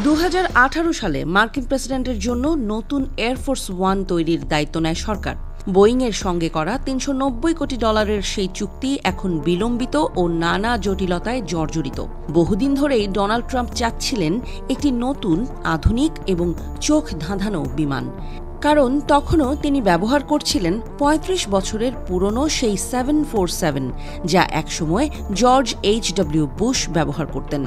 2018 সালে মার্কিন প্রেসিডেন্টের জন্য নতুন এয়ারফোর্স ওয়ান তৈরির দায়িত্ব নেয় সরকার। বোয়িংয়ের সঙ্গে করা $390 কোটি সেই চুক্তি এখন বিলম্বিত ও নানা জটিলতায় জর্জরিত। বহুদিন ধরেই ডোনাল্ড ট্রাম্প চাচ্ছিলেন একটি নতুন, আধুনিক এবং চোখ ধাঁধানো বিমান। কারণ তখনও তিনি ব্যবহার করছিলেন 35 বছরের পুরনো সেই 747, যা একসময় জর্জ H.W. বুশ ব্যবহার করতেন।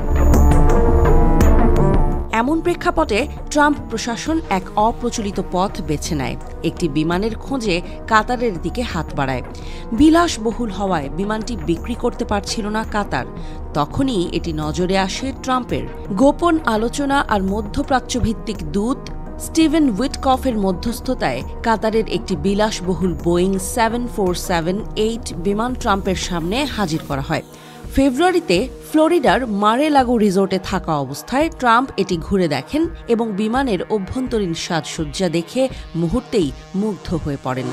এমন প্রেক্ষাপটে ট্রাম্প প্রশাসন এক অপ্রচলিত পথ বেছে নেয়, একটি বিমানের খোঁজে কাতারের দিকে হাত বাড়ায়। বিলাসবহুল হওয়ায় বিমানটি বিক্রি করতে পারছিল না কাতার। তখনই এটি নজরে আসে ট্রাম্পের। গোপন আলোচনা আর মধ্যপ্রাচ্যভিত্তিক দূত স্টিভেন উইটকফের মধ্যস্থতায় কাতারের একটি বিলাসবহুল বোয়িং 747-8 বিমান ট্রাম্পের সামনে হাজির করা হয়। ফেব্রুয়ারিতে ফ্লোরিডার মারে-লাগো রিসোর্টে থাকা অবস্থায় ট্রাম্প এটি ঘুরে দেখেন এবং বিমানের অভ্যন্তরীণ সাজসজ্জা দেখে মুহূর্তেই মুগ্ধ হয়ে পড়েন।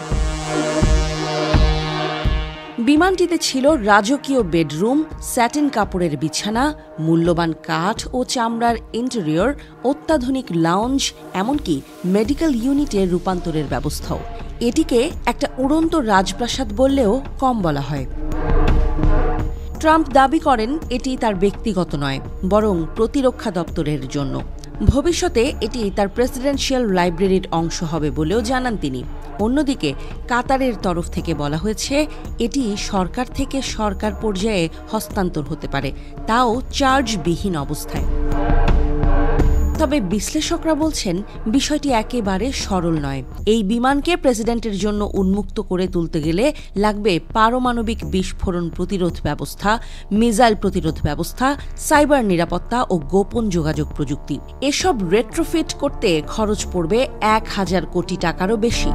বিমানটিতে ছিল রাজকীয় বেডরুম, স্যাটিন কাপড়ের বিছানা, মূল্যবান কাঠ ও চামড়ার ইন্টেরিয়র, অত্যাধুনিক লাউঞ্জ, এমনকি মেডিকেল ইউনিটের রূপান্তরের ব্যবস্থাও। এটিকে একটা উড়ন্ত রাজপ্রাসাদ বললেও কম বলা হয়। ট্রাম্প দাবি করেন এটি তার ব্যক্তিগত নয়, বরং প্রতিরক্ষা দপ্তরের জন্য। ভবিষ্যতে এটি তার প্রেসিডেন্সিয়াল লাইব্রেরির অংশ হবে বলেও জানান তিনি। অন্যদিকে কাতারের তরফ থেকে বলা হয়েছে এটি সরকার থেকে সরকার পর্যায়ে হস্তান্তর হতে পারে, তাও চার্জবিহীন অবস্থায়। তবে বিশ্লেষকরা বলছেন বিষয়টি একেবারে সরল নয়। এই বিমানকে প্রেসিডেন্টের জন্য উন্মুক্ত করে তুলতে গেলে লাগবে পারমাণবিক বিস্ফোরণ প্রতিরোধ ব্যবস্থা, মিসাইল প্রতিরোধ ব্যবস্থা, সাইবার নিরাপত্তা ও গোপন যোগাযোগ প্রযুক্তি। এসব রেট্রোফিট করতে খরচ পড়বে 1000 কোটি টাকারও বেশি।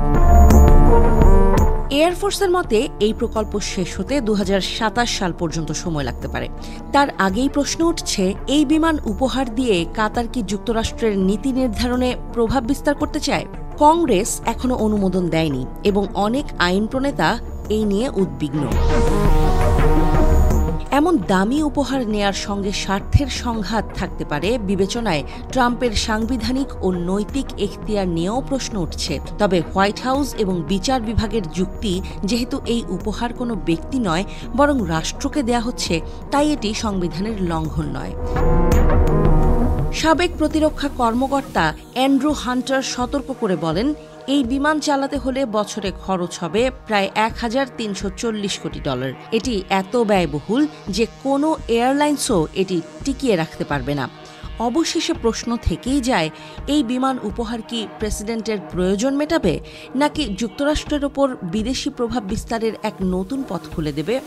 এয়ারফোর্সের মতে এই প্রকল্প শেষ হতে 2027 সাল পর্যন্ত সময় লাগতে পারে। তার আগেই প্রশ্ন উঠছে, এই বিমান উপহার দিয়ে কাতার কি যুক্তরাষ্ট্রের নীতি নির্ধারণে প্রভাব বিস্তার করতে চায়? কংগ্রেস এখনো অনুমোদন দেয়নি এবং অনেক আইন প্রণেতা এই নিয়ে উদ্বিগ্ন। এমন দামি উপহার নেয়ার সঙ্গে স্বার্থের সংঘাত থাকতে পারে বিবেচনায় ট্রাম্পের সাংবিধানিক ও নৈতিক এখতিয়ার নিয়েও প্রশ্ন উঠছে। তবে হোয়াইট হাউস এবং বিচার বিভাগের যুক্তি, যেহেতু এই উপহার কোনো ব্যক্তি নয় বরং রাষ্ট্রকে দেয়া হচ্ছে, তাই এটি সংবিধানের লঙ্ঘন নয়। সাবেক প্রতিরক্ষা কর্মকর্তা অ্যান্ড্রু হান্টার সতর্ক করে বলেন, এই বিমান চালাতে হলে বছরে খরচ হবে প্রায় $1340 কোটি। এটি এত ব্যয়বহুল যে কোনো এয়ারলাইন্সও এটি টিকিয়ে রাখতে পারবে না। অবশেষে প্রশ্ন থেকেই যায়, এই বিমান উপহার কি প্রেসিডেন্টের প্রয়োজন মেটাবে, নাকি যুক্তরাষ্ট্রের ওপর বিদেশি প্রভাব বিস্তারের এক নতুন পথ খুলে দেবে?